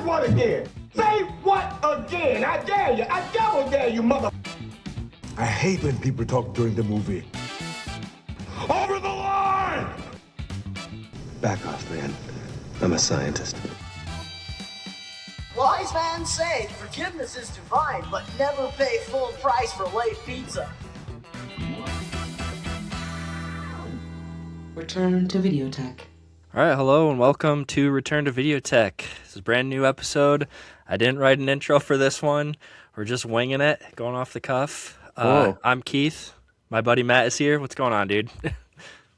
what again? Say what again? I dare you. I double dare you, mother. I hate when people talk during the movie. Over the line! Back off, man. I'm a scientist. Wise man say forgiveness is divine, but never pay full price for late pizza. Return to VIDEOTECH. All right, hello and welcome to Return to VIDEOTECH. This is a brand new episode. I didn't write an intro for this one. We're just winging it, going off the cuff. I'm Keith. My buddy Matt is here. What's going on, dude?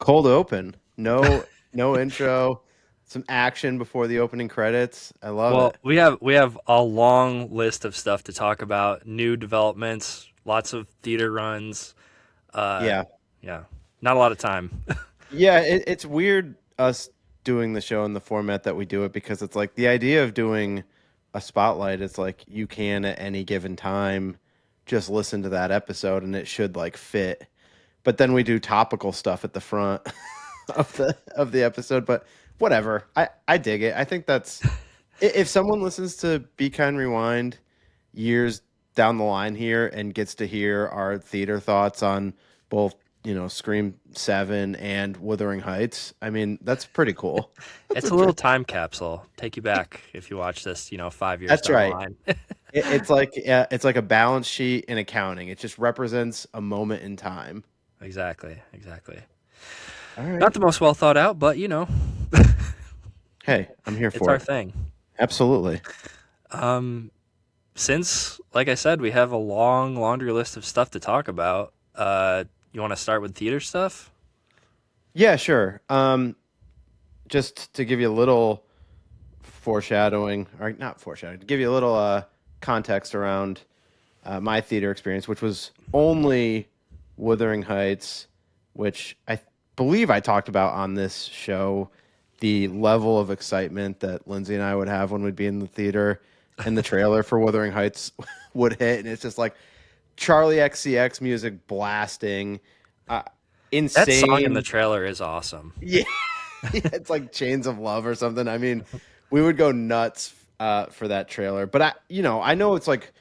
Cold open. No intro. Some action before the opening credits. I love it. We have a long list of stuff to talk about. New developments, lots of theater runs. Yeah. Not a lot of time. Yeah, it's weird us doing the show in the format that we do it, because it's like the idea of doing a spotlight, it's like you can at any given time just listen to that episode and it should like fit. But then we do topical stuff at the front of the episode, but whatever. I dig it. I think that's if someone listens to Be Kind Rewind years down the line here and gets to hear our theater thoughts on both, Scream 7 and Wuthuring Heights, I mean, that's pretty cool. It's a little time capsule. Take you back if you watch this, 5 years That's down right. the line. It's like a balance sheet in accounting. It just represents a moment in time. Exactly. All right. Not the most well thought out, but Hey, I'm here it's for our it. thing. Absolutely. Since, like I said, we have a long laundry list of stuff to talk about, you want to start with theater stuff? Yeah, sure. Just to give you a little foreshadowing, or not foreshadowing, to give you a little context around my theater experience, which was only Wuthuring Heights, which I believe I talked about on this show, the level of excitement that Lindsay and I would have when we'd be in the theater and the trailer for Wuthuring Heights would hit, and it's just like Charlie XCX music blasting. Insane. That song in the trailer is awesome. Yeah. It's like Chains of Love or something. I mean, we would go nuts for that trailer. But I know it's like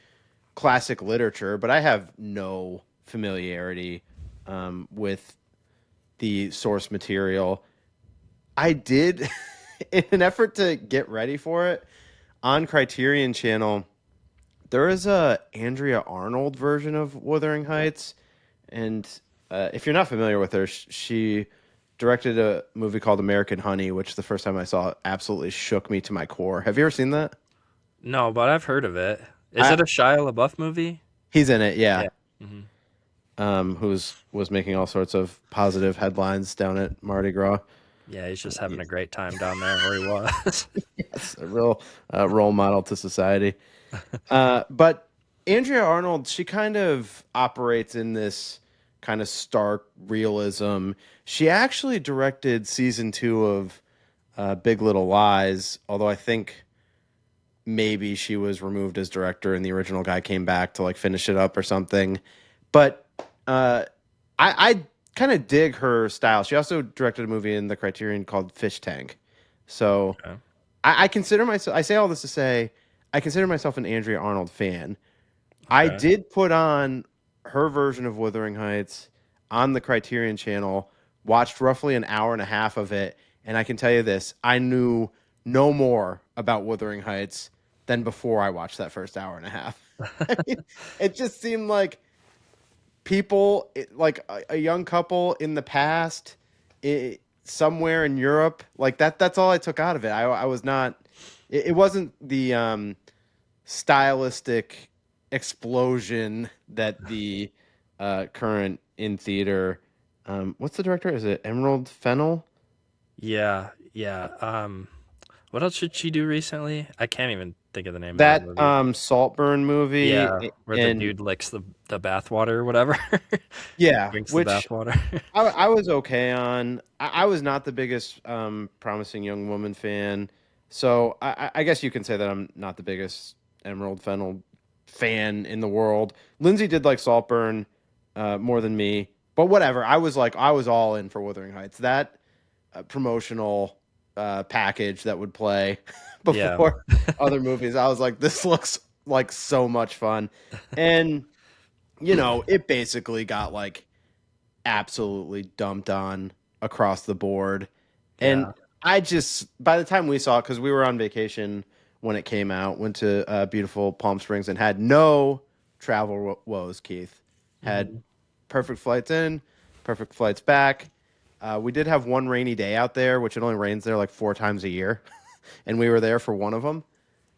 classic literature, but I have no familiarity with the source material. I did, in an effort to get ready for it, on Criterion Channel, there is a Andrea Arnold version of Wuthuring Heights, and if you're not familiar with her, she directed a movie called American Honey, which the first time I saw it absolutely shook me to my core. Have you ever seen that? No, but I've heard of it. Is it a Shia LaBeouf movie? He's in it, yeah. Mm-hmm. Who was making all sorts of positive headlines down at Mardi Gras. Yeah, he's just having a great time down there where he was. Yes, a real role model to society. But Andrea Arnold, she kind of operates in this kind of stark realism. She actually directed season 2 of Big Little Lies, although I think maybe she was removed as director and the original guy came back to like finish it up or something. But I kind of dig her style. She also directed a movie in the Criterion called Fish Tank. So okay. I consider myself, I say all this to say, I consider myself an Andrea Arnold fan. Okay. I did put on her version of Wuthuring Heights on the Criterion Channel, watched roughly an hour and a half of it, and I can tell you this, I knew no more about Wuthuring Heights than before I watched that first hour and a half. I mean, it just seemed like people, like a young couple in the past, somewhere in Europe, like that's all I took out of it. I was not, it wasn't the stylistic explosion that the current in theater, what's the director? Is it Emerald Fennell? Yeah. What else did she do recently? I can't even think of the name of that movie. Saltburn movie. Yeah, where the dude licks the bathwater or whatever. Yeah, drinks which the bathwater. I was okay on. I was not the biggest Promising Young Woman fan, so I guess you can say that I'm not the biggest Emerald Fennell fan in the world. Lindsay did like Saltburn more than me, but whatever. I was all in for Wuthuring Heights. That promotional package that would play before other movies. I was like, this looks like so much fun. And, it basically got like absolutely dumped on across the board. And I just, by the time we saw it, because we were on vacation when it came out, went to beautiful Palm Springs and had no travel woes, Keith. Had perfect flights in, perfect flights back. We did have one rainy day out there, which it only rains there like 4 times a year. And we were there for one of them.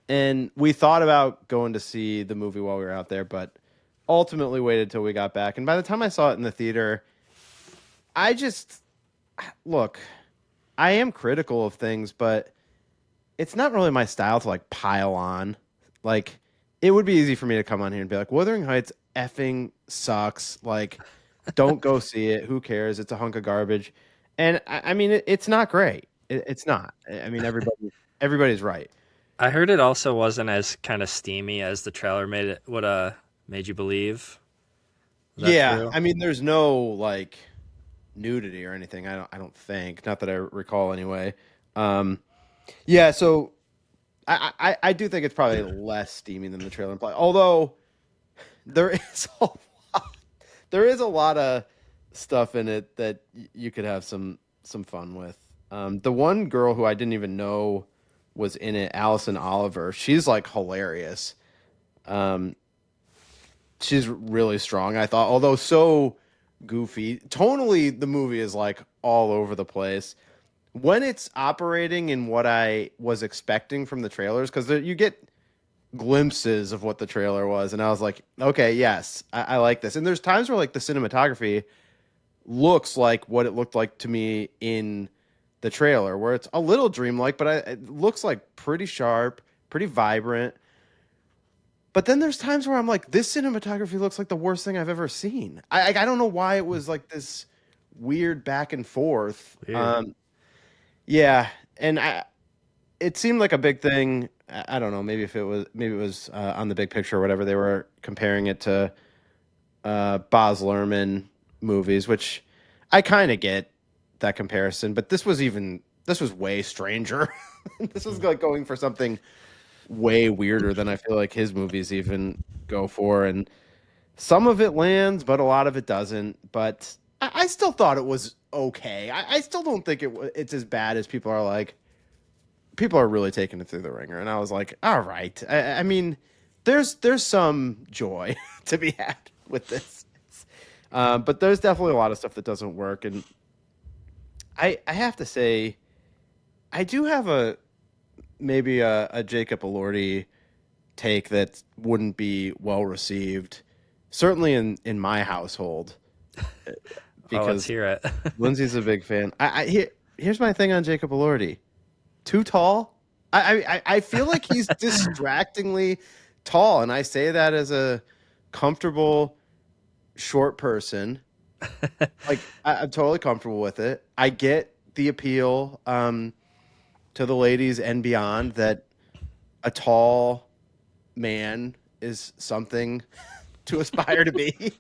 And we thought about going to see the movie while we were out there, but ultimately waited till we got back. And by the time I saw it in the theater, look, I am critical of things, but it's not really my style to like pile on. Like, it would be easy for me to come on here and be like, Wuthering Heights effing sucks. Like, don't go see it. Who cares? It's a hunk of garbage. And I mean, it's not great. It's not. I mean, everybody's right. I heard it also wasn't as kind of steamy as the trailer made you believe. Is that true? I mean, there's no like nudity or anything. I don't think. Not that I recall anyway. So I do think it's probably less steamy than the trailer implied. Although there is a lot of stuff in it that you could have some fun with. The one girl who I didn't even know was in it, Allison Oliver. She's like hilarious. She's really strong, I thought, although so goofy. Tonally, the movie is like all over the place. When it's operating in what I was expecting from the trailers, because you get glimpses of what the trailer was, and I was like, okay, yes, I like this. And there's times where like the cinematography looks like what it looked like to me in the trailer, where it's a little dreamlike, but it looks like pretty sharp, pretty vibrant. But then there's times where I'm like, this cinematography looks like the worst thing I've ever seen. I don't know why it was like this weird back and forth. And it seemed like a big thing. I don't know, maybe it was on The Big Picture or whatever. They were comparing it to Baz Luhrmann movies, which I kind of get that comparison, but this was way stranger. This was like going for something way weirder than I feel like his movies even go for, and some of it lands, but a lot of it doesn't. But I still thought it was okay. I still don't think it's as bad as people are like. People are really taking it through the ringer, and I was like, all right. I mean, there's some joy to be had with this, but there's definitely a lot of stuff that doesn't work, and I have to say, I do have maybe a Jacob Elordi take that wouldn't be well received, certainly in my household, because let's hear it. Lindsay's a big fan. Here's my thing on Jacob Elordi: too tall. I feel like he's distractingly tall, and I say that as a comfortable short person. Like, I'm totally comfortable with it. I get the appeal to the ladies and beyond that a tall man is something to aspire to be.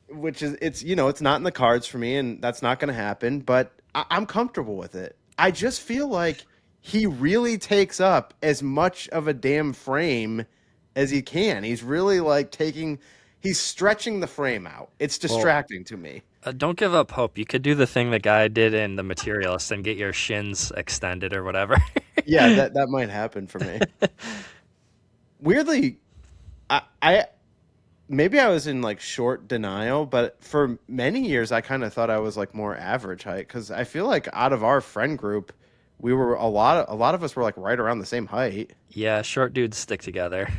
Which is, it's not in the cards for me, and that's not going to happen, but I'm comfortable with it. I just feel like he really takes up as much of a damn frame as he can. He's really like he's stretching the frame out. It's distracting to me. Don't give up hope. You could do the thing the guy did in The Materialist and get your shins extended or whatever. Yeah, that might happen for me. Weirdly, I maybe I was in like short denial, but for many years I kind of thought I was like more average height, because I feel like out of our friend group, we were a lot of us were like right around the same height. Yeah, short dudes stick together.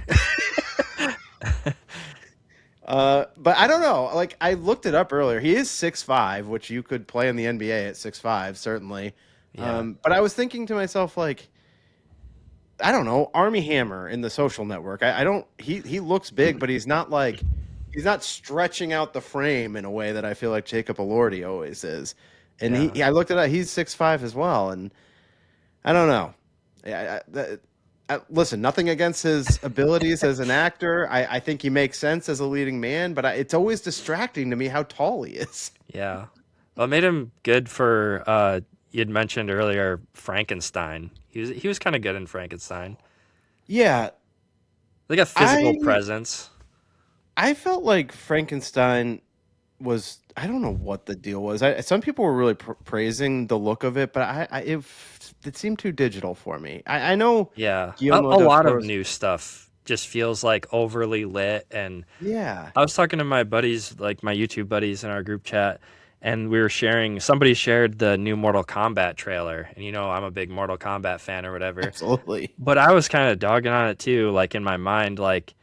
But I don't know. Like, I looked it up earlier. He is 6'5", which you could play in the NBA at 6'5", certainly. Yeah. But I was thinking to myself, like, I don't know, Army Hammer in The Social Network. He looks big, but he's not stretching out the frame in a way that I feel like Jacob Elordi always is. And I looked it up. He's 6'5" as well, and I don't know. Listen, nothing against his abilities as an actor. I think he makes sense as a leading man, but it's always distracting to me how tall he is. Yeah. Well, it made him good for you'd mentioned earlier Frankenstein. He was kind of good in Frankenstein. Yeah, Like a physical I presence. I felt like Frankenstein was, I don't know what the deal was. Some people were really praising the look of it, but it seemed too digital for me. I know Yeah. Guillermo A del lot of Toro's. new stuff just feels like overly lit. And Yeah, I was talking to my buddies, like my YouTube buddies in our group chat, and we were sharing, somebody shared the new Mortal Kombat trailer. And I'm a big Mortal Kombat fan or whatever. absolutely. But I was kind of dogging on it too, like in my mind, like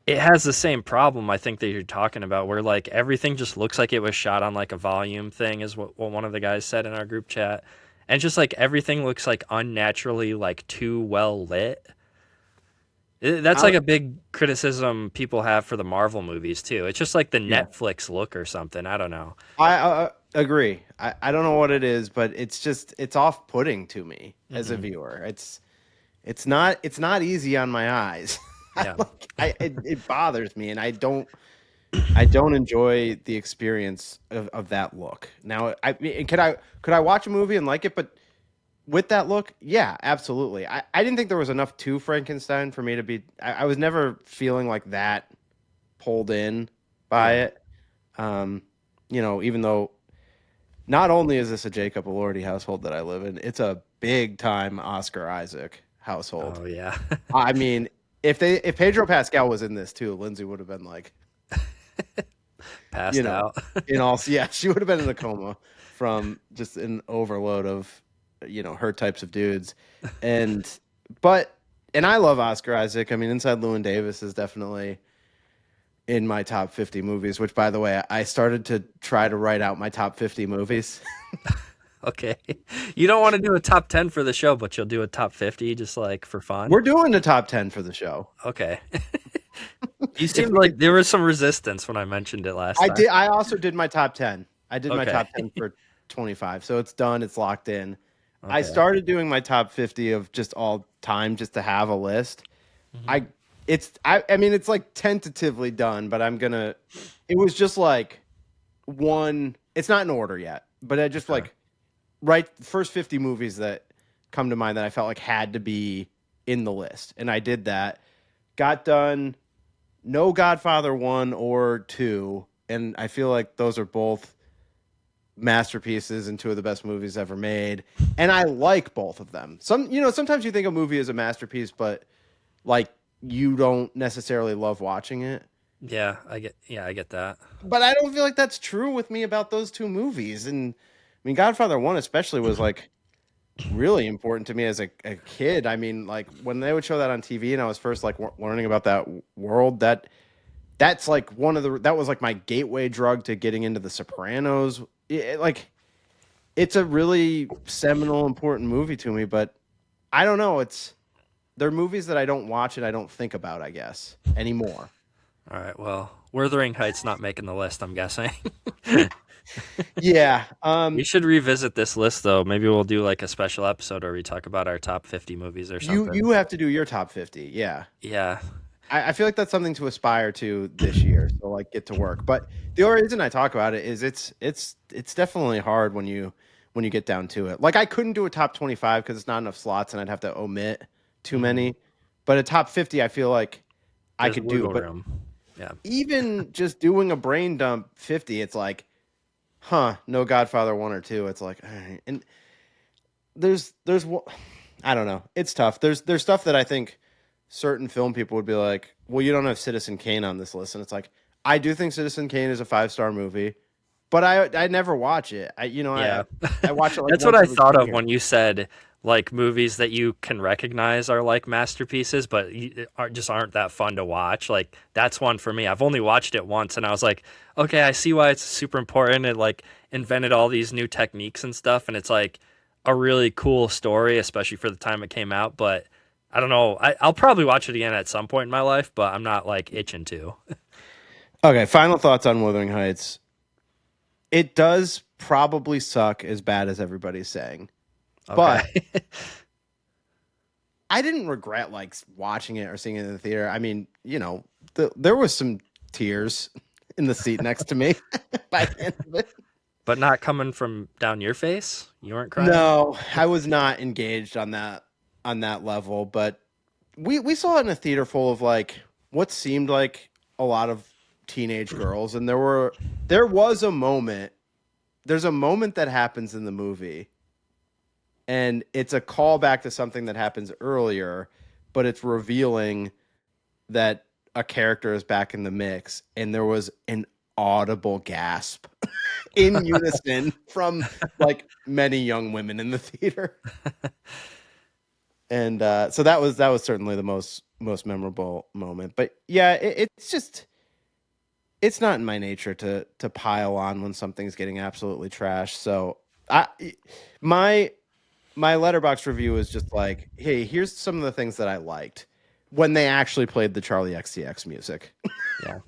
it has the same problem I think that you're talking about, where like everything just looks like it was shot on like a volume thing, is what one of the guys said in our group chat. And just like everything looks like unnaturally like too well lit. That's like a big criticism people have for the Marvel movies too. It's just like the Yeah, Netflix look or something. I don't know. I agree. I don't know what it is, but it's off-putting to me as a viewer. It's not easy on my eyes. Yeah. It bothers me, and I don't enjoy the experience of that look. Now, I mean, could I watch a movie and like it, but with that look, yeah, absolutely. I didn't think there was enough to Frankenstein for me to be. I was never feeling like that pulled in by Yeah. it. Even though not only is this a Jacob Elordi household that I live in, it's a big time Oscar Isaac household. Oh yeah. I mean, if Pedro Pascal was in this too, Lindsay would have been like, Passed out. she would have been in a coma from just an overload of, her types of dudes. And I love Oscar Isaac. I mean, Inside Llewyn Davis is definitely in my top 50 movies, which, by the way, I started to try to write out my top 50 movies. Okay. You don't want to do a top 10 for the show, but you'll do a top 50 just like for fun. We're doing the top 10 for the show. Okay. You seemed like there was some resistance when I mentioned it last time. I also did my top 10. I did my Okay. top 10 for 25. So it's done. It's locked in. I Okay. started doing my top 50 of just all time just to have a list. I mean, it's like tentatively done, but it was just like one, it's not in order yet, but I just like first 50 movies that come to mind that I felt like had to be in the list. And I did that, got done. No Godfather 1 or 2, and I feel like those are both masterpieces and two of the best movies ever made. And I like both of them. Sometimes you think a movie is a masterpiece, but like you don't necessarily love watching it. Yeah, I get that. But I don't feel like that's true with me about those two movies. And I mean, Godfather 1 especially was like really important to me as a kid. I mean, like when they would show that on TV and I was first like learning about that world, that's like that was like my gateway drug to getting into The Sopranos. It's a really seminal, important movie to me, but I don't know. They're movies that I don't watch and I don't think about, I guess, anymore. All right. Well, Wuthering Heights not making the list, I'm guessing. Yeah. We should revisit this list though. Maybe we'll do like a special episode where we talk about our top 50 movies or something. You have to do your top 50. Yeah. Yeah. I feel like that's something to aspire to this year. So like get to work. But the only reason I talk about it is it's definitely hard when you get down to it. Like I couldn't do a top 25 because it's not enough slots and I'd have to omit too many. But a top 50, I feel like I could do. But yeah, even just doing a brain dump 50, it's like, no Godfather 1 or 2. It's like, all right. And there's I don't know. It's tough. There's stuff that I think certain film people would be like, well, you don't have Citizen Kane on this list. And it's like, I do think Citizen Kane is a 5-star movie, but I never watch it. I watch it. Like that's what I thought of when you said like movies that you can recognize are like masterpieces, but aren't that fun to watch. Like that's one for me. I've only watched it once and I was like, okay, I see why it's super important. It like invented all these new techniques and stuff. And it's like a really cool story, especially for the time it came out. But I don't know. I'll probably watch it again at some point in my life, but I'm not like itching to. Okay, final thoughts on Wuthering Heights. It does probably suck as bad as everybody's saying. Okay. But I didn't regret like watching it or seeing it in the theater. I mean, there was some tears in the seat next to me by the end of it. But not coming from down your face? You weren't crying? No, I was not engaged on that level, but we saw it in a theater full of like what seemed like a lot of teenage girls, and there was a moment. There's a moment that happens in the movie, and it's a callback to something that happens earlier, but it's revealing that a character is back in the mix, and there was an audible gasp in unison from like many young women in the theater. And so that was certainly the most memorable moment. But yeah, it's not in my nature to pile on when something's getting absolutely trashed. So my Letterboxd review is just like, hey, here's some of the things that I liked when they actually played the Charlie XCX music. Yeah.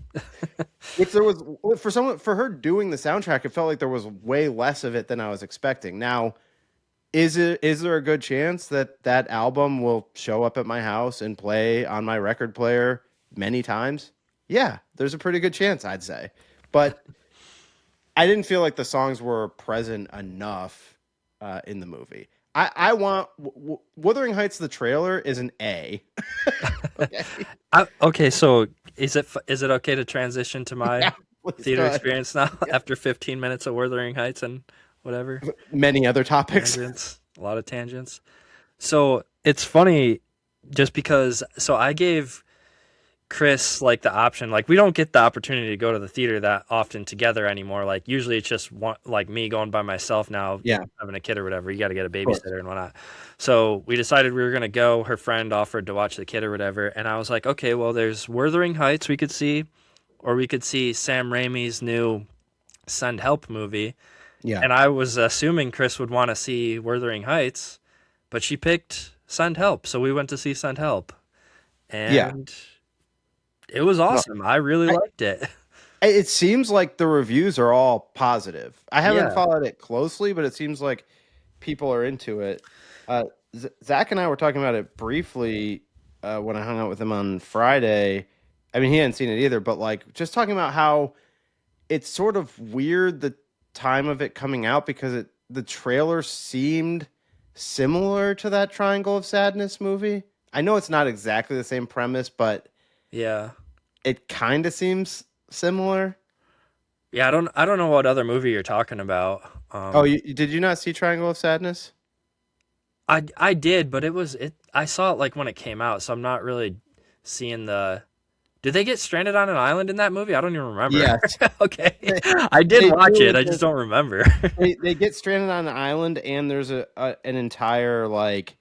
Which there was for her doing the soundtrack, it felt like there was way less of it than I was expecting. Now, is there a good chance that album will show up at my house and play on my record player many times? Yeah, there's a pretty good chance, I'd say. But I didn't feel like the songs were present enough in the movie. I want Wuthering Heights. The trailer is an A. Okay. Okay, so is it okay to transition to my theater experience now after 15 minutes of Wuthering Heights and whatever? Many other topics. Tangents, a lot of tangents. So it's funny just because, so I gave Chris like the option, like we don't get the opportunity to go to the theater that often together anymore. Like usually it's just one, like me going by myself now, having a kid or whatever. You got to get a babysitter and whatnot. So we decided we were going to go. Her friend offered to watch the kid or whatever. And I was like, okay, well, there's Wuthering Heights we could see, or we could see Sam Raimi's new Send Help movie. Yeah. And I was assuming Chris would want to see Wuthering Heights, but she picked Send Help. So we went to see Send Help. And it was awesome. No, I really liked it. It seems like the reviews are all positive. I haven't followed it closely, but it seems like people are into it. Zach and I were talking about it briefly when I hung out with him on Friday. I mean, he hadn't seen it either, but like just talking about how it's sort of weird the time of it coming out because the trailer seemed similar to that Triangle of Sadness movie. I know it's not exactly the same premise, but yeah, it kind of seems similar. Yeah, I don't know what other movie you're talking about. Did you not see Triangle of Sadness? I did, but I saw it like when it came out, so I'm not really seeing the. Did they get stranded on an island in that movie? I don't even remember. Yes. Okay. I did watch it. I just don't remember. they get stranded on an island, and there's an entire like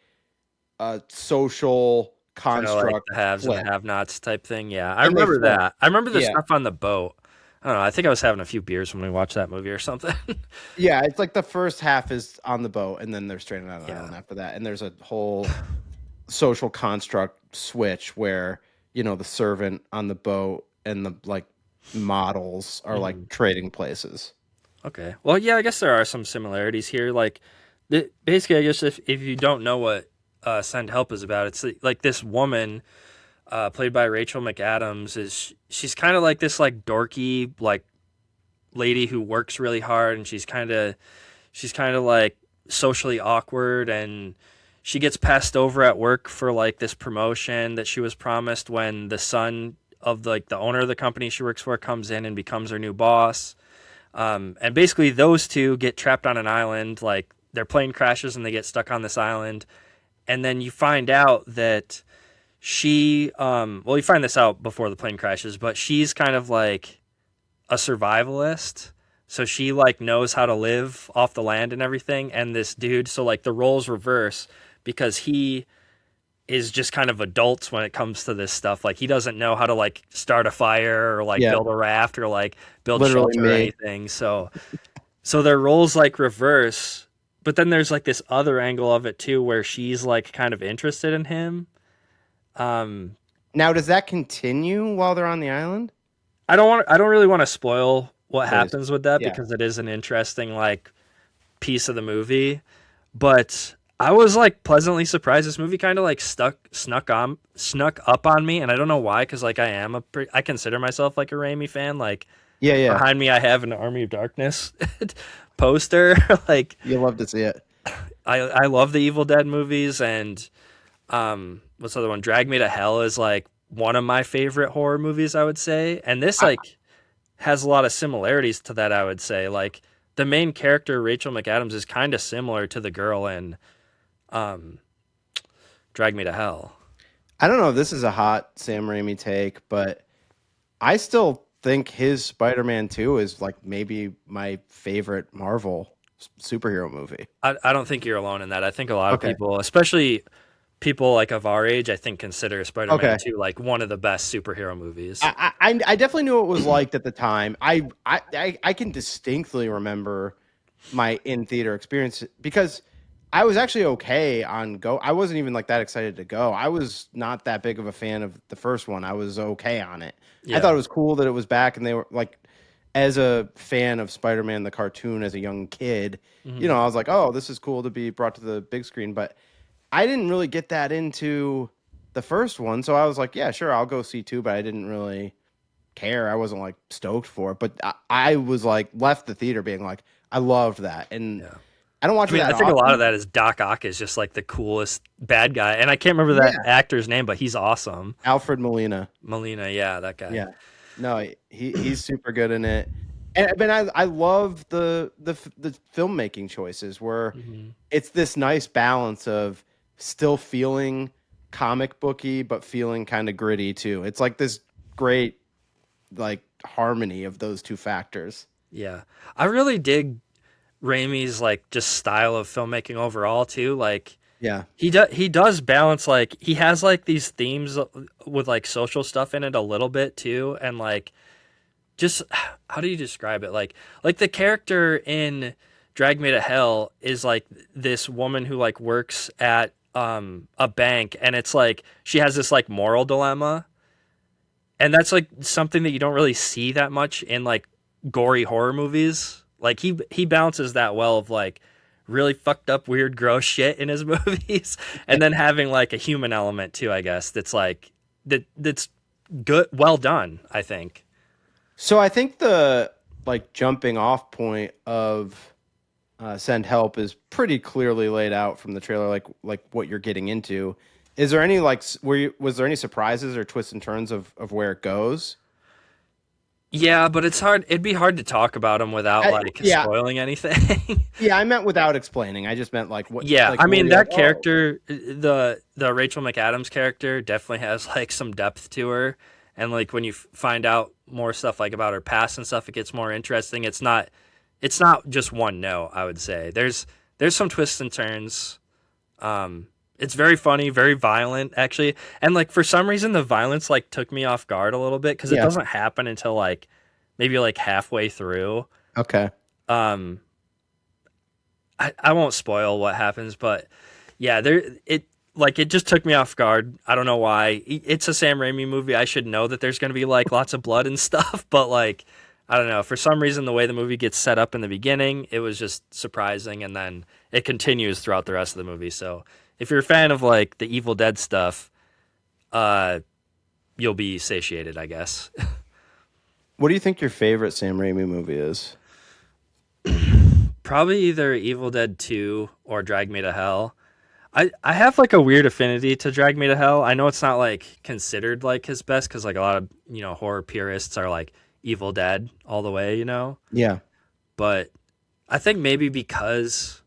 social construct, like the haves and the have-nots type thing. Yeah, I remember that. I remember the stuff on the boat. I don't know. I think I was having a few beers when we watched that movie or something. Yeah, it's like the first half is on the boat, and then they're stranded on an island after that. And there's a whole social construct switch where the servant on the boat and the like models are like trading places. Okay. Well, yeah, I guess there are some similarities here. Like, basically, I guess if you don't know what Send Help is about, it's like this woman played by Rachel McAdams she's kind of like this like dorky like lady who works really hard, and she's kind of like socially awkward, and she gets passed over at work for like this promotion that she was promised when the son of like the owner of the company she works for comes in and becomes her new boss. And basically those two get trapped on an island, like their plane crashes and they get stuck on this island. And then you find out that you find this out before the plane crashes, but she's kind of like a survivalist. So she like knows how to live off the land and everything. And this dude, so like the roles reverse because he is just kind of adults when it comes to this stuff. Like he doesn't know how to like start a fire or like build a raft or like build shelter or anything. So their roles like reverse. But then there's like this other angle of it too, where she's like kind of interested in him. Now, does that continue while they're on the island? I don't really want to spoil what happens with that because it is an interesting like piece of the movie. But I was like pleasantly surprised. This movie kind of like snuck up on me, and I don't know why, because like I consider myself like a Raimi fan. Like behind me, I have an Army of Darkness. poster. Like, You love to see it. I love the Evil Dead movies, and what's the other one? Drag Me to Hell is like one of my favorite horror movies, I would say. And this like has a lot of similarities to that, I would say. Like the main character, Rachel McAdams, is kind of similar to the girl in Drag Me to Hell. I don't know if this is a hot Sam Raimi take, but I still think his Spider-Man 2 is like maybe my favorite Marvel superhero movie. I don't think you're alone in that. I think a lot of Okay. people, especially people like of our age, I think consider Spider-Man Okay. 2 like one of the best superhero movies. I definitely knew it was liked at the time. I can distinctly remember my in-theater experience because I was actually okay on go. I wasn't even like that excited to go. I was not that big of a fan of the first one. I was okay on it. Yeah. I thought it was cool that it was back, and they were like, as a fan of Spider-Man the cartoon as a young kid, you know, I was like, oh, this is cool to be brought to the big screen. But I didn't really get that into the first one, so I was like, yeah, sure, I'll go see 2, but I didn't really care. I wasn't like stoked for it, but I was like left the theater being like, I loved that, and Yeah. I don't watch I mean, that I think a lot often. of that is Doc Ock is just like the coolest bad guy, and I can't remember that actor's name, but he's awesome. Alfred Molina. Molina, yeah, that guy. Yeah, no, he's super good in it, and I love the filmmaking choices where it's this nice balance of still feeling comic booky but feeling kind of gritty too. It's like this great like harmony of those two factors. Yeah. I really dig Raimi's like just style of filmmaking overall too. Like Yeah, he does balance, like he has like these themes with like social stuff in it a little bit too, and like just how do you describe it? Like the character in Drag Me to Hell is like this woman who like works at a bank, and it's like she has this like moral dilemma, and that's like something that you don't really see that much in like gory horror movies. Like he balances that well of like really fucked up weird gross shit in his movies, and then having like a human element too, I guess, that's like that's good, well done, I think. so I think the like jumping off point of Send Help is pretty clearly laid out from the trailer, like what you're getting into. Is there any like was there any surprises or twists and turns of where it goes? Yeah, but it's hard. It'd be hard to talk about them without like yeah. spoiling anything. Yeah, I meant without explaining. I just meant like what. Yeah, like, I where mean you're that like, oh. character, the Rachel McAdams character, definitely has like some depth to her, and like when you find out more stuff like about her past and stuff, it gets more interesting. It's not just one note, I would say. There's some twists and turns. It's very funny, very violent, actually, and like for some reason the violence like took me off guard a little bit because it doesn't happen until like maybe like halfway through. Okay. I won't spoil what happens, but yeah, it just took me off guard. I don't know why. It's a Sam Raimi movie. I should know that there's going to be like lots of blood and stuff, but like I don't know. For some reason, the way the movie gets set up in the beginning, it was just surprising, and then it continues throughout the rest of the movie. So if you're a fan of like the Evil Dead stuff, you'll be satiated, I guess. What do you think your favorite Sam Raimi movie is? Probably either Evil Dead 2 or Drag Me to Hell. I have like a weird affinity to Drag Me to Hell. I know it's not like considered like his best because like a lot of horror purists are like Evil Dead all the way, Yeah. But I think maybe because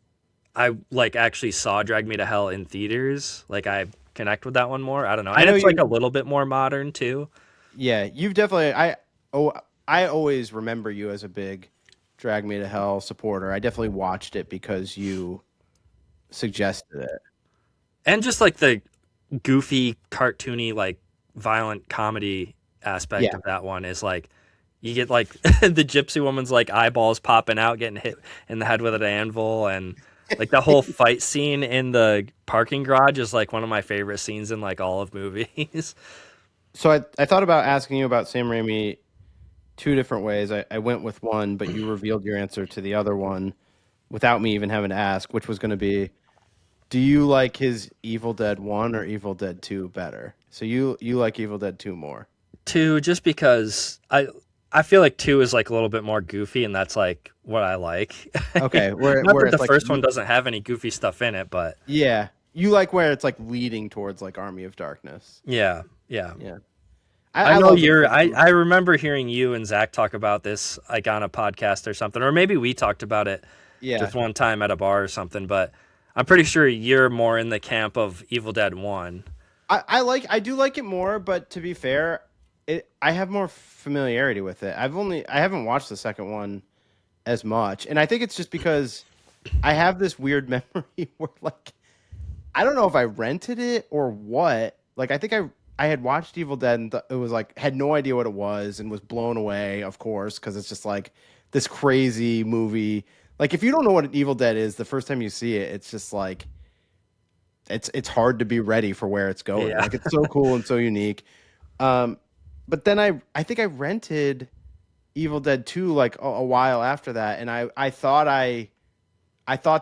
I like actually saw Drag Me to Hell in theaters, like I connect with that one more. I don't know. And it's like a little bit more modern too. Yeah, you've definitely. I always remember you as a big Drag Me to Hell supporter. I definitely watched it because you suggested it. And just like the goofy, cartoony, like violent comedy aspect of that one is like you get like the gypsy woman's like eyeballs popping out, getting hit in the head with an anvil, and like the whole fight scene in the parking garage is like one of my favorite scenes in like all of movies. So I thought about asking you about Sam Raimi two different ways. I went with one, but you revealed your answer to the other one without me even having to ask, which was going to be, do you like his Evil Dead 1 or Evil Dead 2 better? So you like Evil Dead 2 more. 2, just because I I feel like 2 is like a little bit more goofy, and that's like what I like. Okay, where Not that it's the like first one doesn't have any goofy stuff in it, but yeah, you like where it's like leading towards like Army of Darkness. yeah. Yeah, I know love the you're. first one. I remember hearing you and Zach talk about this like on a podcast or something, or maybe we talked about it Yeah, just one time at a bar or something. But I'm pretty sure you're more in the camp of Evil Dead 1. I do like it more, but to be fair, I have more familiarity with it. I haven't watched the second one as much, and I think it's just because I have this weird memory where like I don't know if I rented it or what. Like I think I had watched Evil Dead and it was like had no idea what it was and was blown away, of course, because it's just like this crazy movie. Like if you don't know what an Evil Dead is, the first time you see it, it's just like it's hard to be ready for where it's going. Yeah. Like it's so cool and so unique. But then I think I rented Evil Dead 2 like a while after that, and I thought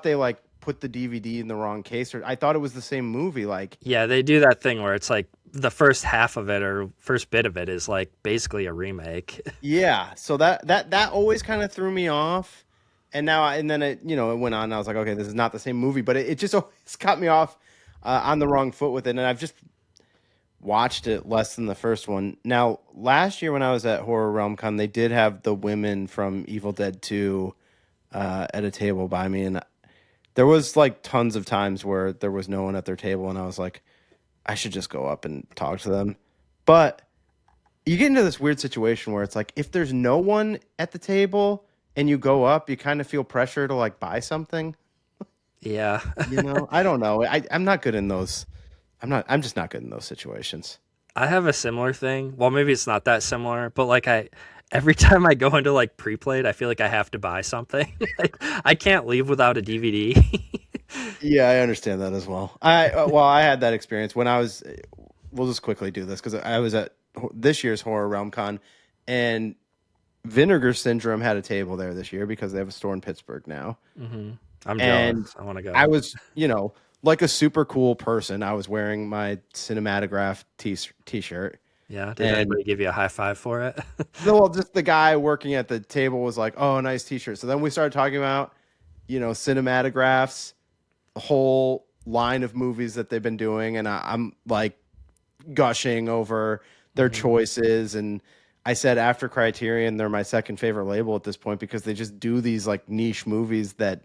they like put the DVD in the wrong case, or I thought it was the same movie. Like Yeah, they do that thing where it's like the first half of it or first bit of it is like basically a remake. yeah, so that always kind of threw me off. And now and then it it went on. And I was like, okay, this is not the same movie, but it just always got me off on the wrong foot with it. And I've just watched it less than the first one. Now, last year when I was at Horror Realm Con, they did have the women from Evil Dead 2 at a table by me, and there was like tons of times where there was no one at their table, and I was like, I should just go up and talk to them. But you get into this weird situation where it's like if there's no one at the table and you go up, you kind of feel pressure to like buy something. Yeah. I don't know. I'm not good in those. I'm just not good in those situations. I have a similar thing. Well, maybe it's not that similar, but like every time I go into like pre-played, I feel like I have to buy something. Like I can't leave without a DVD. Yeah, I understand that as well. I had that experience when I was. We'll just quickly do this because I was at this year's Horror Realm Con, and Vinegar Syndrome had a table there this year because they have a store in Pittsburgh now. I'm And jealous. I want to go. I was, like a super cool person. I was wearing my Cinematograph t-shirt. Yeah. Did and- anybody give you a high five for it? Well, just the guy working at the table was like, "Oh, nice t-shirt." So then we started talking about, Cinematographs, a whole line of movies that they've been doing, and I'm like gushing over their choices. And I said after Criterion, they're my second favorite label at this point because they just do these like niche movies that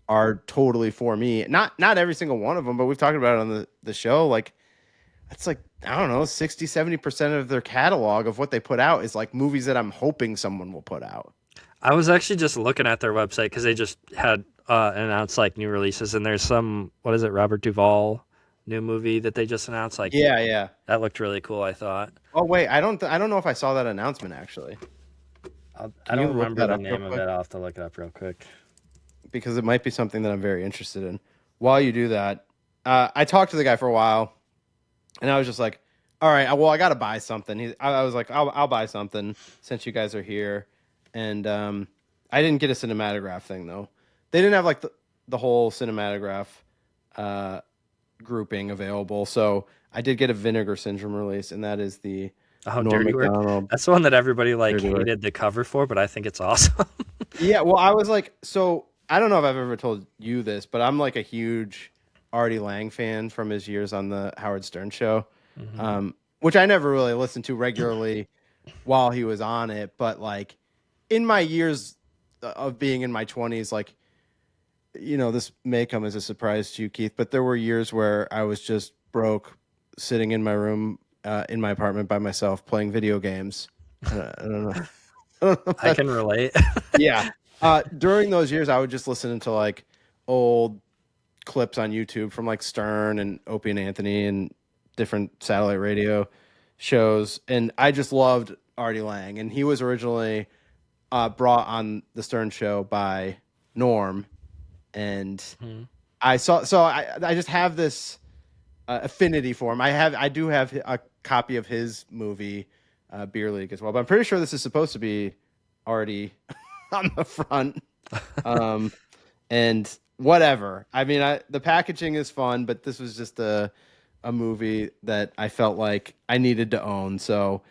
are totally for me. Not every single one of them, but we've talked about it on the show. Like it's like, I don't know, 60-70% of their catalog of what they put out is like movies that I'm hoping someone will put out. I was actually just looking at their website because they just had announced like new releases, and there's some, what is it, Robert Duvall new movie that they just announced. Like, Yeah. that looked really cool, I thought. Oh wait, I don't know if I saw that announcement actually, I don't look remember that the up real name of quick? it. I'll have to look it up real quick. because it might be something that I'm very interested in. While you do that, I talked to the guy for a while, and I was just like, "All right, well, I got to buy something." I was like, "I'll buy something since you guys are here," and I didn't get a cinematograph thing though. They didn't have like the whole cinematograph grouping available, so I did get a Vinegar Syndrome release, and that is the Oh, Norm Dirty Work. Macdonald. That's the one that everybody like Dirty Work. hated the cover for, but I think it's awesome. Yeah, well, I was like, so I don't know if I've ever told you this, but I'm like a huge Artie Lang fan from his years on the Howard Stern show, which I never really listened to regularly while he was on it. But like in my years of being in my 20s, like, this may come as a surprise to you, Keith, but there were years where I was just broke, sitting in my room, in my apartment by myself, playing video games. I don't know. I can relate. Yeah. During those years, I would just listen to like old clips on YouTube from like Stern and Opie and Anthony and different satellite radio shows. And I just loved Artie Lang. And he was originally brought on the Stern show by Norm. And I just have this affinity for him. I do have a copy of his movie, Beer League, as well. But I'm pretty sure this is supposed to be Artie on the front. And whatever. I mean, the packaging is fun, but this was just a movie that I felt like I needed to own. So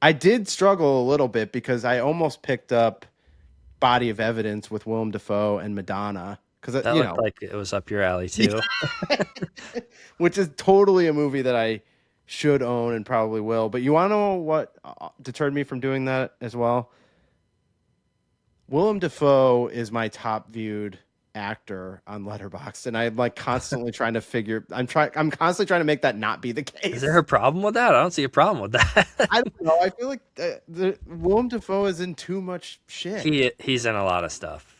I did struggle a little bit because I almost picked up Body of Evidence with Willem Dafoe and Madonna because That looked like it was up your alley too. which is totally a movie that I should own and probably will. But you want to know what deterred me from doing that as well? Willem Dafoe is my top viewed actor on Letterboxd, and I'm like constantly trying to figure. I'm constantly trying to make that not be the case. Is there a problem with that? I don't see a problem with that. I don't know. I feel like the Willem Dafoe is in too much shit. He's in a lot of stuff.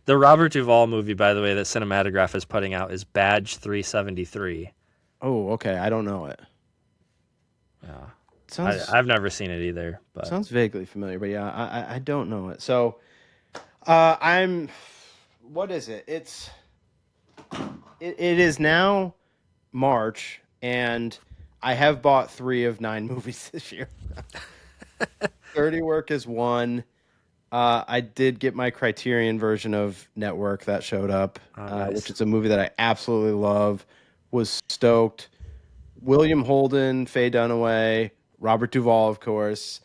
The Robert Duvall movie, by the way, that Cinematograph is putting out is Badge 373. Oh, okay. I don't know it. Yeah, I've never seen it either. But sounds vaguely familiar, but yeah, I don't know it. So, what is it? It is now March, and I have bought 3 of 9 movies this year. Dirty Work is one. I did get my Criterion version of Network that showed up, nice. Which is a movie that I absolutely love. Was stoked. William Holden, Faye Dunaway, Robert Duvall, of course.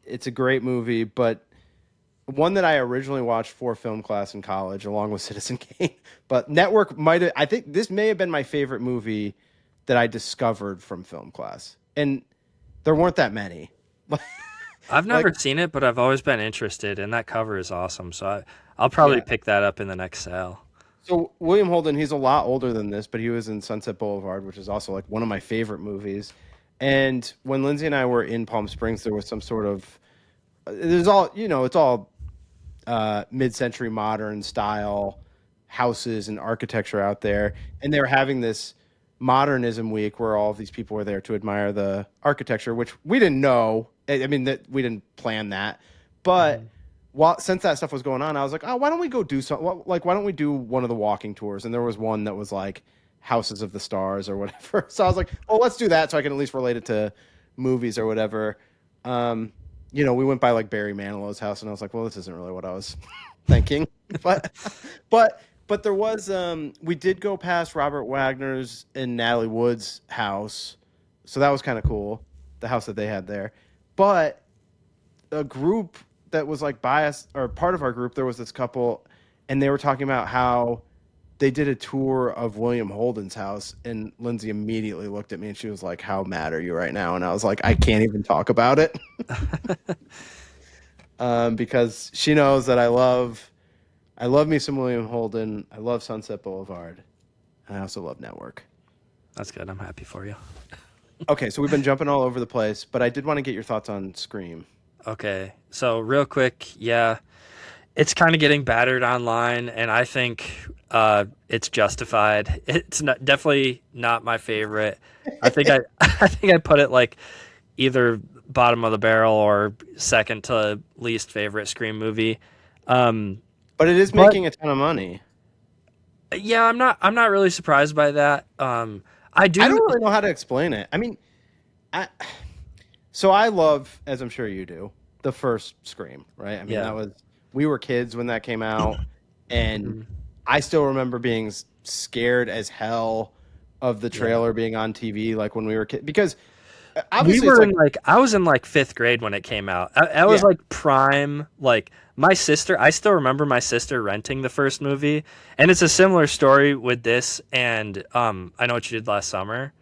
It's a great movie, but one that I originally watched for film class in college, along with Citizen Kane. But Network I think this may have been my favorite movie that I discovered from film class. And there weren't that many. I've never seen it, but I've always been interested, and that cover is awesome. So I'll probably pick that up in the next sale. So William Holden, he's a lot older than this, but he was in Sunset Boulevard, which is also like one of my favorite movies. And when Lindsay and I were in Palm Springs, there was some sort of it's all mid-century modern style houses and architecture out there, and they were having this modernism week where all of these people were there to admire the architecture, which we didn't know. I mean, that we didn't plan that, but since that stuff was going on, I was like, oh, why don't we go do something? Like, why don't we do one of the walking tours? And there was one that was like Houses of the Stars or whatever. So I was like, oh, let's do that so I can at least relate it to movies or whatever. We went by like Barry Manilow's house, and I was like, well, this isn't really what I was thinking. But there was we did go past Robert Wagner's and Natalie Wood's house, so that was kind of cool, the house that they had there. But a group that was like biased, or part of our group, there was this couple, and they were talking about how they did a tour of William Holden's house, and Lindsay immediately looked at me and she was like, how mad are you right now? And I was like, I can't even talk about it. Because she knows that I love me some William Holden. I love Sunset Boulevard. And I also love Network. That's good. I'm happy for you. Okay, so we've been jumping all over the place, but I did want to get your thoughts on Scream. Okay, so real quick, yeah, it's kind of getting battered online, and I think it's justified. It's definitely not my favorite. I think I put it like either bottom of the barrel or second to least favorite Scream movie. But it is making a ton of money. Yeah, I'm not really surprised by that. I don't really know how to explain it. I mean, so I love, as I'm sure you do, the first Scream, right? I mean, we were kids when that came out, and I still remember being scared as hell of the trailer being on TV, like when we were kids, because obviously I was in like 5th grade when it came out. I was like prime, like my sister. I still remember my sister renting the first movie, and it's a similar story with this. And I Know What You Did Last Summer,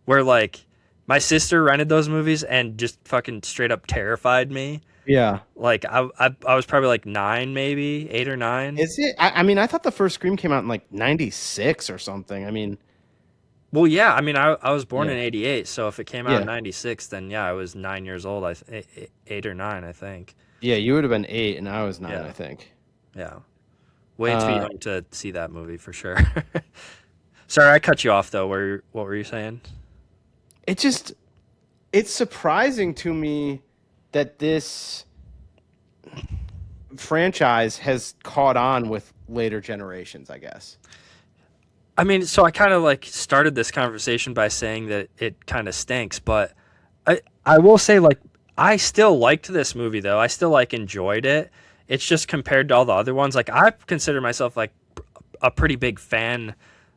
where like my sister rented those movies and just fucking straight up terrified me. Yeah, like I was probably like 9, maybe 8 or 9. Is it? I mean, I thought the first Scream came out in like 96 or something. I mean. Well, yeah. I mean, I was born in 88, so if it came out in 96, then yeah, I was 9 years old. 8 or 9, I think. Yeah, you would have been 8, and I was 9, I think. Yeah, way too young to see that movie for sure. Sorry, I cut you off though. What were you saying? It's surprising to me that this franchise has caught on with later generations, I guess. I mean, so I kind of like started this conversation by saying that it kind of stinks, but I will say, like, I still liked this movie though. I still like enjoyed it. It's just compared to all the other ones, like I consider myself like a pretty big fan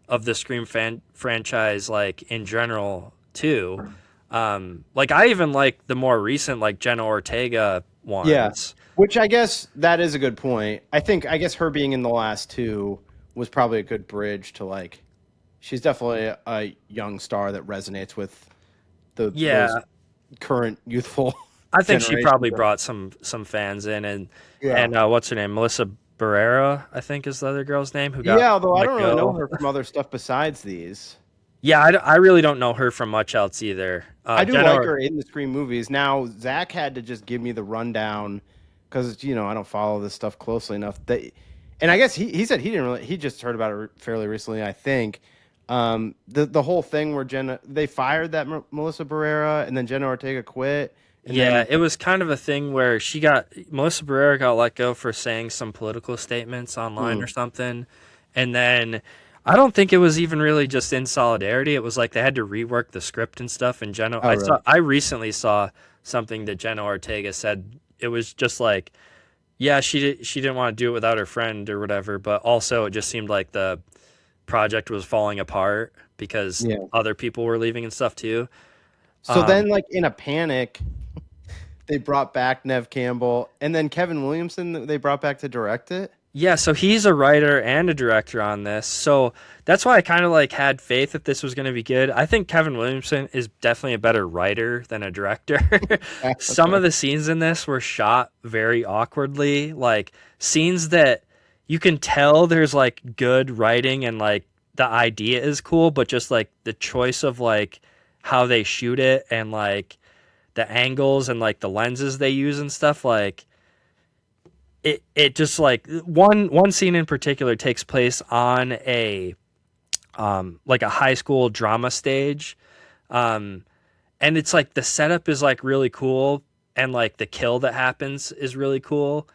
of the Scream franchise, like in general too. Like I even like the more recent like Jenna Ortega ones. Yeah, which I guess that is a good point. I guess her being in the last two was probably a good bridge to like. She's definitely a young star that resonates with those Yeah, current youthful. I think she generation. probably brought some fans in, and Yeah. what's her name? Melissa Barrera, I think is the other girl's name who got Yeah, although I let don't really know go. her from other stuff besides these. Yeah, I really don't know her from much else either. I do Jenna like her in the Scream movies. Now Zach had to just give me the rundown because I don't follow this stuff closely enough. And I guess he said he didn't really. He just heard about it fairly recently. I think the whole thing where they fired that Melissa Barrera and then Jenna Ortega quit. And Yeah, then, it was kind of a thing where Melissa Barrera got let go for saying some political statements online or something. And then I don't think it was even really just in solidarity. It was like they had to rework the script and stuff. And really? I recently saw something that Jenna Ortega said. It was just like, yeah, she didn't want to do it without her friend or whatever, but also it just seemed like the project was falling apart because other people were leaving and stuff too. So then, like in a panic, they brought back Nev Campbell, and then Kevin Williamson. They brought back to direct it. Yeah, so he's a writer and a director on this. So that's why I kind of like had faith that this was going to be good. I think Kevin Williamson is definitely a better writer than a director. Some of the scenes in this were shot very awkwardly, like scenes that you can tell there's like good writing and like the idea is cool, but just like the choice of like how they shoot it and like the angles and like the lenses they use and stuff like it just like one scene in particular takes place on a like a high school drama stage, and it's like the setup is like really cool and like the kill that happens is really cool,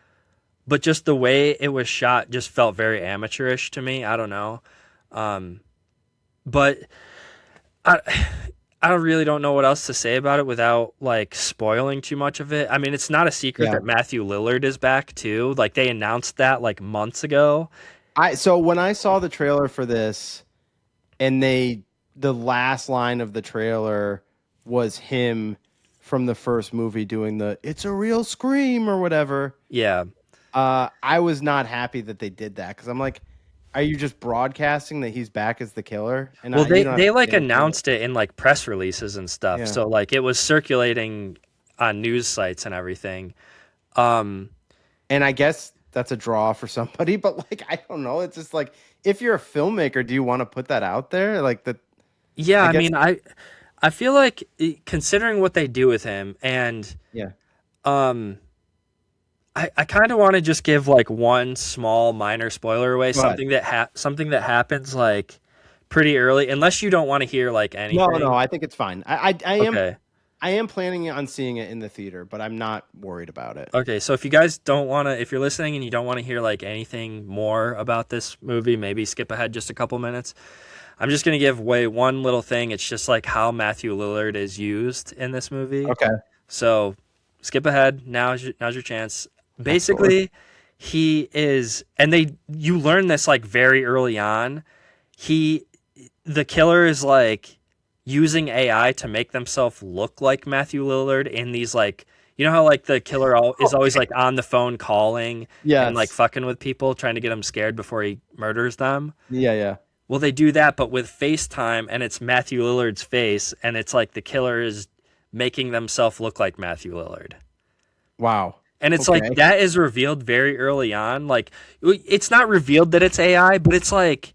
but just the way it was shot just felt very amateurish to me. I don't know, but I really don't know what else to say about it without like spoiling too much of it. I mean, it's not a secret that Matthew Lillard is back too. Like they announced that like months ago. So when I saw the trailer for this, and the last line of the trailer was him from the first movie doing the "It's a real scream" or whatever. Yeah. I was not happy that they did that because I'm like, are you just broadcasting that he's back as the killer? And well, they like announced it in like press releases and stuff. Yeah. So like it was circulating on news sites and everything. And I guess that's a draw for somebody, but like I don't know. It's just like if you're a filmmaker, do you want to put that out there? Like that? Yeah, I mean, I feel like considering what they do with him, and I kind of want to just give like one small minor spoiler away, something that happens like pretty early, unless you don't want to hear like anything. No, I think it's fine. I am planning on seeing it in the theater, but I'm not worried about it. Okay, so if you guys don't want to, if you're listening and you don't want to hear like anything more about this movie, maybe skip ahead just a couple minutes. I'm just gonna give away one little thing. It's just like how Matthew Lillard is used in this movie. Okay. So skip ahead. Now's your chance. Basically, he is, and you learn this like very early on. The killer is like using AI to make themselves look like Matthew Lillard in these like, you know how like the killer is always like on the phone calling and like fucking with people, trying to get them scared before he murders them. Yeah. Well, they do that, but with FaceTime, and it's Matthew Lillard's face, and it's like the killer is making themselves look like Matthew Lillard. Wow. And it's like that is revealed very early on. Like it's not revealed that it's AI, but it's like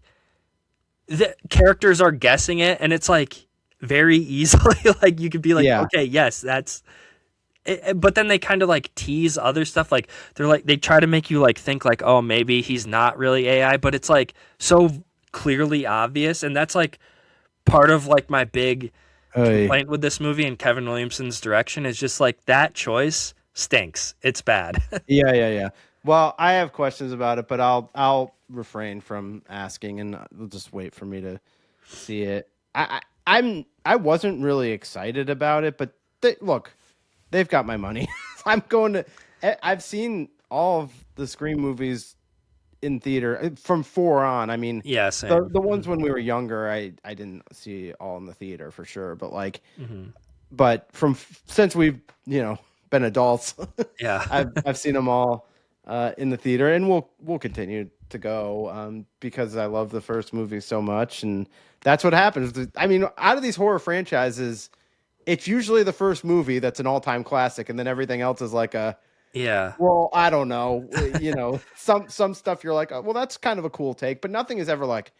the characters are guessing it, and it's like very easily like you could be like, okay, yes, that's it. But then they kind of like tease other stuff. Like they try to make you like think like, oh, maybe he's not really AI, but it's like so clearly obvious. And that's like part of like my big complaint with this movie and Kevin Williamson's direction is just like that choice stinks. It's bad. Yeah. Well, I have questions about it, but I'll refrain from asking, and we'll just wait for me to see it. I wasn't really excited about it, but look, they've got my money. I'm going to. I've seen all of the Scream movies in theater from 4 on. I mean, yeah, same. The ones when we were younger, I didn't see all in the theater for sure, but like. but since we've been adults, Yeah. I've seen them all in the theater, and we'll continue to go because I love the first movie so much, and that's what happens. I mean, out of these horror franchises, it's usually the first movie that's an all-time classic, and then everything else is like Yeah. well, I don't know, some stuff you're like, oh, well, that's kind of a cool take, but nothing is ever like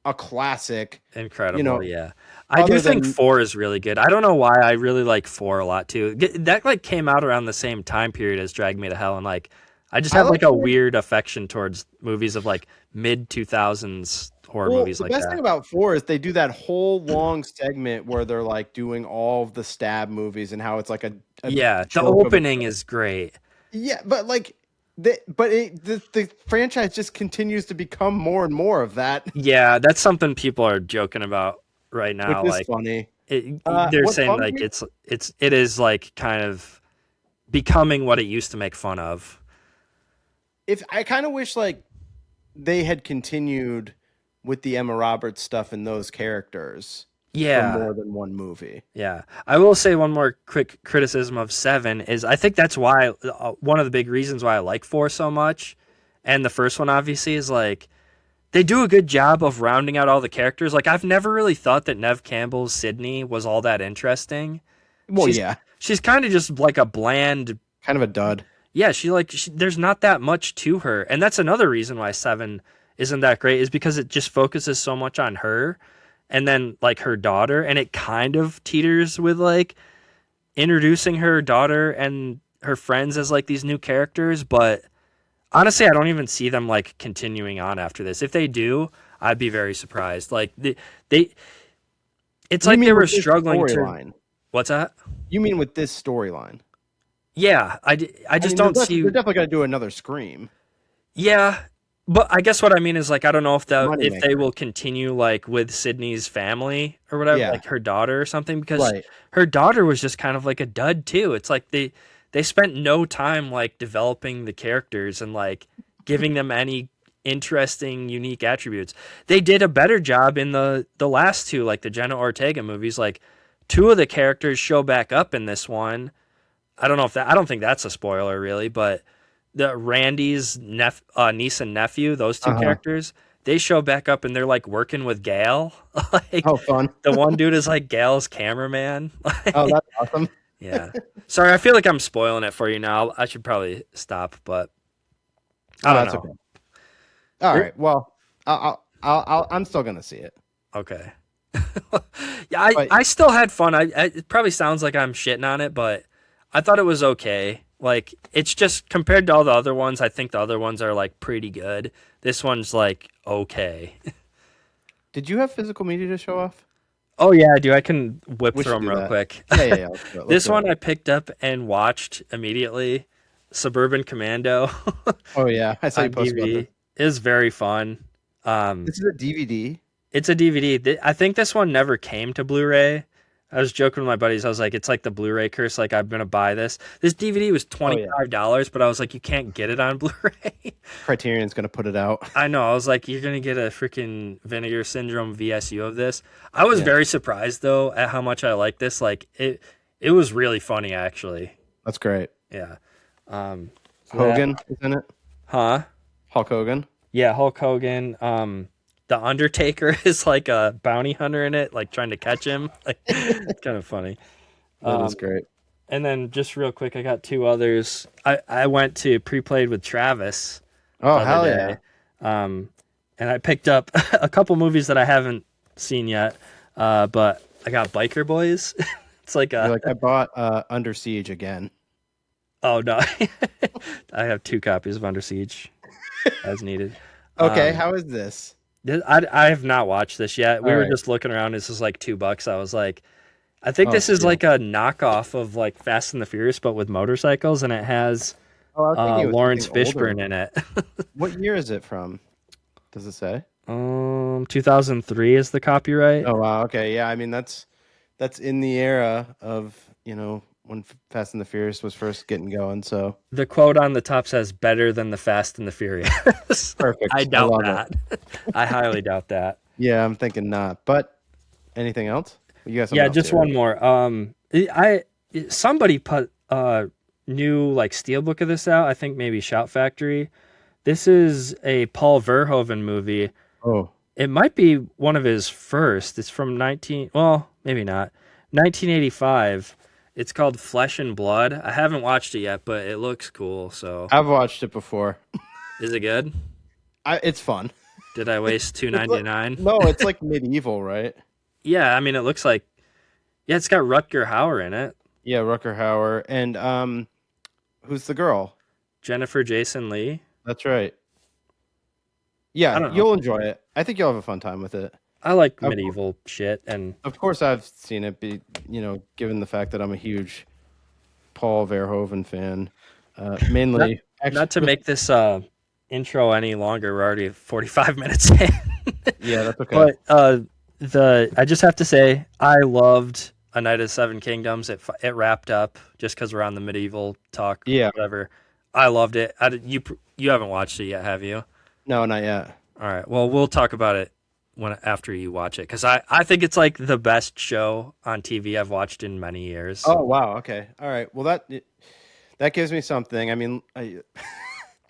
a classic. Incredible, yeah. I do think 4 is really good. I don't know why I really like 4 a lot too. That like came out around the same time period as Drag Me to Hell, and like I just have like a weird affection towards movies of like mid 2000s horror movies like that. The best thing about 4 is they do that whole long segment where they're like doing all of the stab movies and how it's like the opening is great. Yeah, but like the franchise just continues to become more and more of that. Yeah, that's something people are joking about right now. Which is like funny. They're saying like it is like kind of becoming what it used to make fun of. If I kind of wish like they had continued with the Emma Roberts stuff and those characters. Yeah, for more than one movie. Yeah, I will say one more quick criticism of 7 is I think that's why one of the big reasons why I like 4 so much, and the first one obviously is like they do a good job of rounding out all the characters. Like I've never really thought that Neve Campbell's Sydney was all that interesting. Well, she's kind of just like a bland, kind of a dud. Yeah, there's not that much to her, and that's another reason why 7 isn't that great is because it just focuses so much on her. And then like her daughter, and it kind of teeters with like introducing her daughter and her friends as like these new characters. But honestly, I don't even see them like continuing on after this. If they do, I'd be very surprised. Like it's like they were struggling to. What's that? You mean with this storyline? Yeah, I just don't see. They're definitely gonna do another Scream. Yeah. But I guess what I mean is like I don't know if they will continue like with Sydney's family or whatever, like her daughter or something, because her daughter was just kind of like a dud too. It's like they spent no time like developing the characters and like giving them any interesting, unique attributes. They did a better job in the last two, like the Jenna Ortega movies. Like 2 of the characters show back up in this one. I don't think that's a spoiler really, but the Randy's niece and nephew, those 2 characters, they show back up and they're like working with Gale. Like, oh, fun! The one dude is like Gale's cameraman. Oh, that's awesome. Yeah. Sorry, I feel like I'm spoiling it for you now. I should probably stop, but I don't know. Okay. All right. Well, I'm still gonna see it. Okay. Yeah, I still had fun. It probably sounds like I'm shitting on it, but I thought it was okay. Like, it's just compared to all the other ones, I think the other ones are like pretty good. This one's like okay. Did you have physical media to show off? Oh yeah, I do. I can whip through them real quick. Yeah. This one I picked up and watched immediately. Suburban Commando. Oh yeah, I saw you post about it. It was very fun. This is a DVD. It's a DVD. I think this one never came to Blu-ray. I was joking with my buddies. I was like, it's like the Blu-ray curse. Like, I'm going to buy this. This DVD was $25, but I was like, you can't get it on Blu-ray. Criterion's going to put it out. I know. I was like, you're going to get a freaking Vinegar Syndrome VSU of this. I was very surprised, though, at how much I like this. Like, it was really funny, actually. That's great. Yeah. Hogan is in it? Huh? Hulk Hogan? Yeah, Hulk Hogan. The Undertaker is like a bounty hunter in it, like trying to catch him. Like, it's kind of funny. That is great. And then just real quick, I got 2 others. I went to Pre-Played with Travis. Oh, hell yeah. And I picked up a couple movies that I haven't seen yet, but I got Biker Boys. It's like I bought Under Siege again. Oh, no. I have 2 copies of Under Siege as needed. Okay, how is this? I have not watched this yet. We were just looking around. This was like $2. I was like, I think this is like a knockoff of like Fast and the Furious, but with motorcycles, and it has Lawrence Fishburne in it. What year is it from? Does it say? 2003 is the copyright. Oh wow. Okay. Yeah. I mean, that's in the era of when Fast and the Furious was first getting going. So the quote on the top says "better than the Fast and the Furious." Perfect. I doubt that. I highly doubt that. Yeah, I'm thinking not. But anything else? You got something Yeah, else just here, one right? more. Somebody put new like steelbook of this out. I think maybe Shout Factory. This is a Paul Verhoeven movie. Oh, It might be one of his first. It's from well, maybe not. 1985. It's called Flesh and Blood. I haven't watched it yet, but it looks cool. So, I've watched it before. is it good? It's fun. Did I waste It's like, 2.99? no, it's like medieval, right? Yeah, I mean it looks like it's got Rutger Hauer in it. Yeah, Rucker Hauer. And who's the girl? Jennifer Jason Leigh. That's right. I Yeah, don't know. you'll enjoy it. I think you'll have a fun time with it. I like Of, medieval shit and of course, I've seen it. Given the fact that I'm a huge Paul Verhoeven fan, mainly. not to make this intro any longer. We're already 45 minutes in. Yeah, that's okay. But I just have to say I loved A Night of the Seven Kingdoms. It wrapped up just because we're on the medieval talk. Yeah. Whatever. I loved it. You haven't watched it yet, have you? No, not yet. All right. Well, we'll talk about it after you watch it because I think it's like the best show on TV I've watched in many years. Oh wow. Okay. All right. Well, that gives me something. I mean,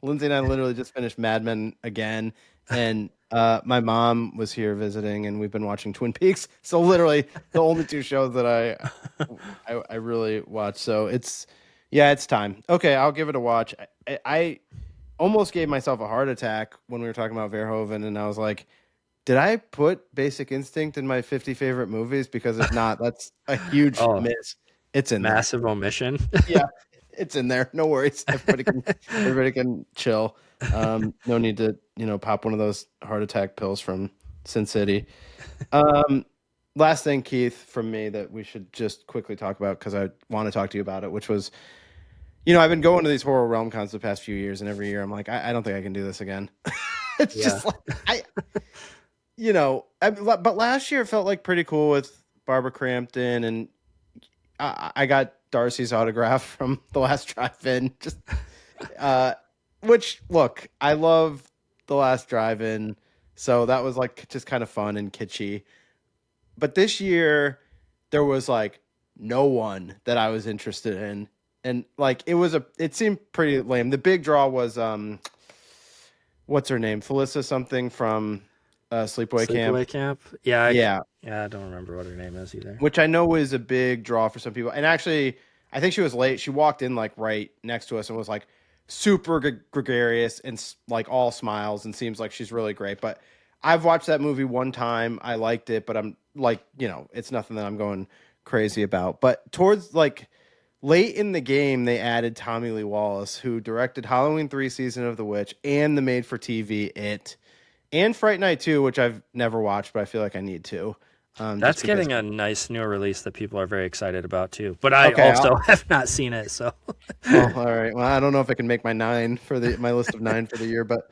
Lindsay and I literally just finished Mad Men again, and my mom was here visiting, and we've been watching Twin Peaks. So literally, the only two shows that I really watch. So it's time. Okay, I'll give it a watch. I almost gave myself a heart attack when we were talking about Verhoeven, and I was like, did I put Basic Instinct in my 50 favorite movies? Because if not, that's a huge miss. It's in Massive omission. yeah, it's in there. No worries. Everybody can chill. No need to, pop one of those heart attack pills from Sin City. Last thing, Keith, from me that we should just quickly talk about because I want to talk to you about it, which was, I've been going to these horror realm cons the past few years, and every year I'm like, I don't think I can do this again. It's just like but last year it felt like pretty cool with Barbara Crampton, and I got Darcy's autograph from the last drive-in. Just, which look, I love the last drive-in, so that was like just kind of fun and kitschy. But this year there was like no one that I was interested in, and like it seemed pretty lame. The big draw was what's her name, Felissa something from Sleepaway Camp. Sleepaway Camp. Yeah. Yeah. I don't remember what her name is either. Which I know is a big draw for some people. And actually, I think she was late. She walked in like right next to us and was like super gregarious and like all smiles and seems like she's really great. But I've watched that movie one time. I liked it, but I'm like, it's nothing that I'm going crazy about. But towards like late in the game, they added Tommy Lee Wallace, who directed Halloween 3 Season of the Witch and the made-for-TV It and Fright Night 2, which I've never watched, but I feel like I need to. That's getting a nice new release that people are very excited about too. But I also have not seen it, so. Oh, all right. Well, I don't know if I can make my 9 for my list of 9 for the year, but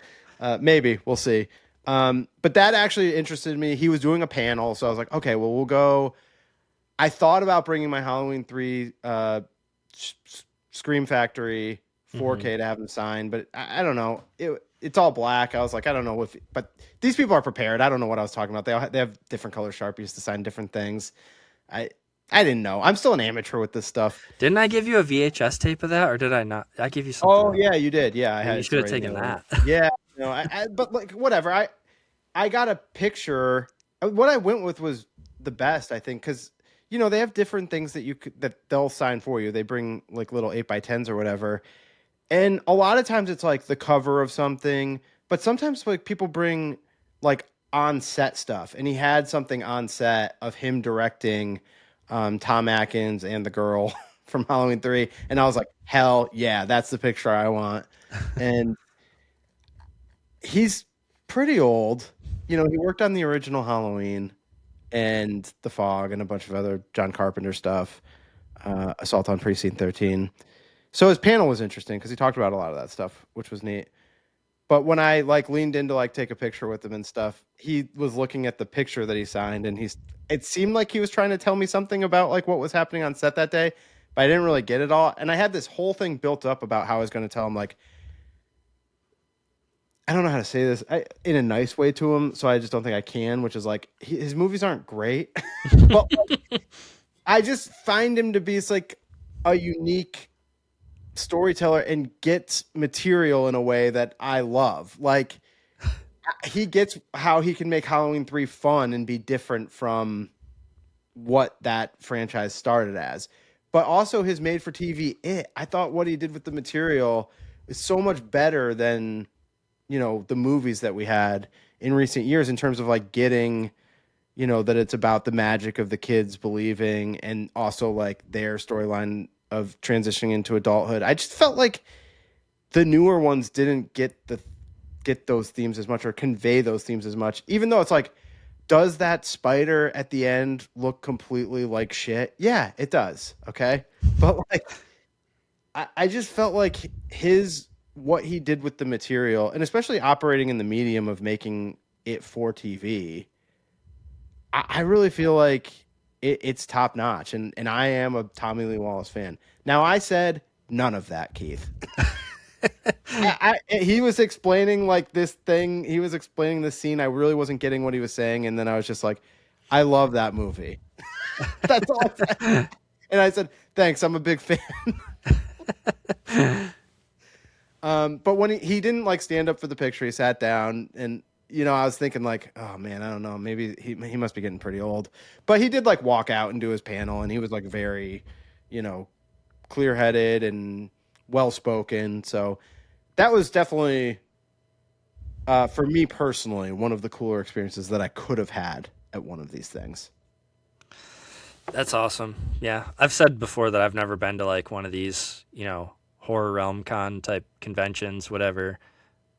maybe we'll see. But that actually interested me. He was doing a panel, so I was like, okay, well, we'll go. I thought about bringing my Halloween 3 Scream Factory 4K to have him signed, but I don't know. It's all black. I was like, I don't know but these people are prepared. I don't know what I was talking about. They have different color Sharpies to sign different things. I didn't know. I'm still an amateur with this stuff. Didn't I give you a VHS tape of that, or did I not? I give you something. Oh yeah, you did. Yeah, you should have taken that. Yeah, but like whatever. I got a picture. What I went with was the best, I think, because they have different things that they'll sign for you. They bring like little 8x10s or whatever. And a lot of times it's like the cover of something, but sometimes like people bring like on set stuff. And he had something on set of him directing Tom Atkins and the girl from Halloween 3. And I was like, hell yeah, that's the picture I want. And he's pretty old. He worked on the original Halloween and The Fog and a bunch of other John Carpenter stuff, Assault on Precinct 13. So his panel was interesting because he talked about a lot of that stuff, which was neat. But when I like leaned in to like take a picture with him and stuff, he was looking at the picture that he signed, and it seemed like he was trying to tell me something about like what was happening on set that day, but I didn't really get it all. And I had this whole thing built up about how I was going to tell him like, I don't know how to say this in a nice way to him, so I just don't think I can, which is like his movies aren't great, but like, I just find him to be like a unique storyteller and gets material in a way that I love. Like he gets how he can make Halloween 3 fun and be different from what that franchise started as. But also his made for TV I thought what he did with the material is so much better than, you know, the movies that we had in recent years in terms of like getting, you know, that it's about the magic of the kids believing and also like their storyline of transitioning into adulthood. I just felt like the newer ones didn't get those themes as much or convey those themes as much, even though it's like, does that spider at the end look completely like shit? Yeah, it does. Okay. But like, I just felt like what he did with the material and especially operating in the medium of making it for TV, I really feel like it's top notch. And I am a Tommy Lee Wallace fan. Now I said none of that, Keith. He was explaining like this thing. He was explaining this scene. I really wasn't getting what he was saying. And then I was just like, I love that movie. That's all I said. And I said, thanks. I'm a big fan. But when he didn't like stand up for the picture, he sat down and, you know, I was thinking like, oh man, I don't know. Maybe he must be getting pretty old, but he did like walk out and do his panel and he was like very, you know, clear headed and well-spoken. So that was definitely, for me personally, one of the cooler experiences that I could have had at one of these things. That's awesome. Yeah. I've said before that I've never been to like one of these, you know, horror realm con type conventions, whatever.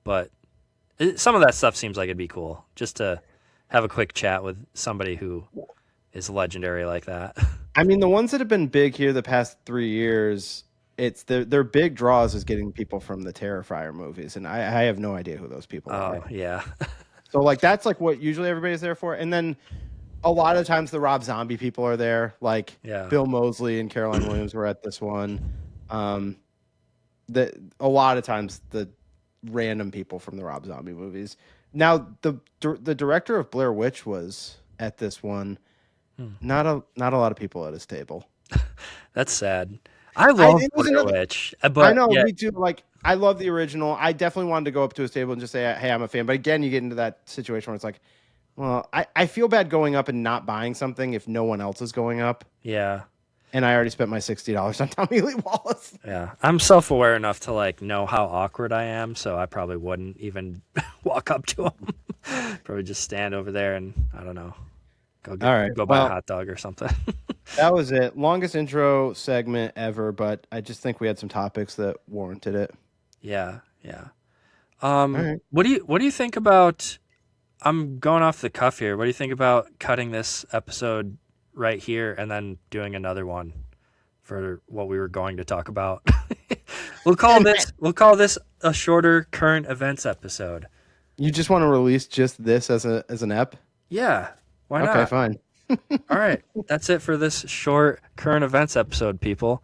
But some of that stuff seems like it'd be cool just to have a quick chat with somebody who is legendary like that. I mean, the ones that have been big here the past 3 years, it's their big draws is getting people from the Terrifier movies, and I have no idea who those people are. Oh, yeah. So like that's like what usually everybody's there for, and then a lot of times the Rob Zombie people are there, like Bill Moseley and Caroline Williams were at this one. A lot of times the random people from the Rob Zombie movies. Now the director of Blair Witch was at this one. Not a lot of people at his table. That's sad. I love Blair Witch, but I know me too. Like I love the original. I definitely wanted to go up to his table and just say, "Hey, I'm a fan." But again, you get into that situation where it's like, well, I feel bad going up and not buying something if no one else is going up. Yeah. And I already spent my $60 on Tommy Lee Wallace. Yeah. I'm self-aware enough to like know how awkward I am, so I probably wouldn't even walk up to him. Probably just stand over there and I don't know. Go buy a hot dog or something. That was it. Longest intro segment ever, but I just think we had some topics that warranted it. Yeah, yeah. Right. What do you think about? I'm going off the cuff here. What do you think about cutting this episode right here and then doing another one for what we were going to talk about? We'll call this a shorter current events episode. You just want to release just this as an ep? Yeah. Why not? Okay, fine. All right. That's it for this short current events episode, people.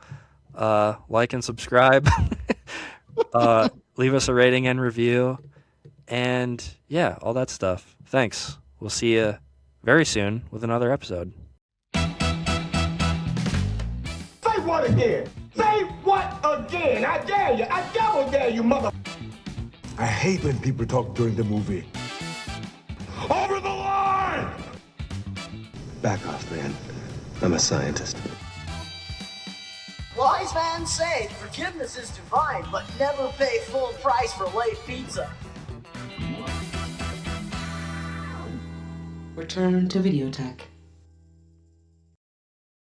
Like and subscribe. Leave us a rating and review. And yeah, all that stuff. Thanks. We'll see you very soon with another episode. Say what again? Say what again? I dare you. I double dare you, mother. I hate when people talk during the movie. Over the line! Back off, man. I'm a scientist. Wise man say forgiveness is divine, but never pay full price for late pizza. Return to VIDEOTECH.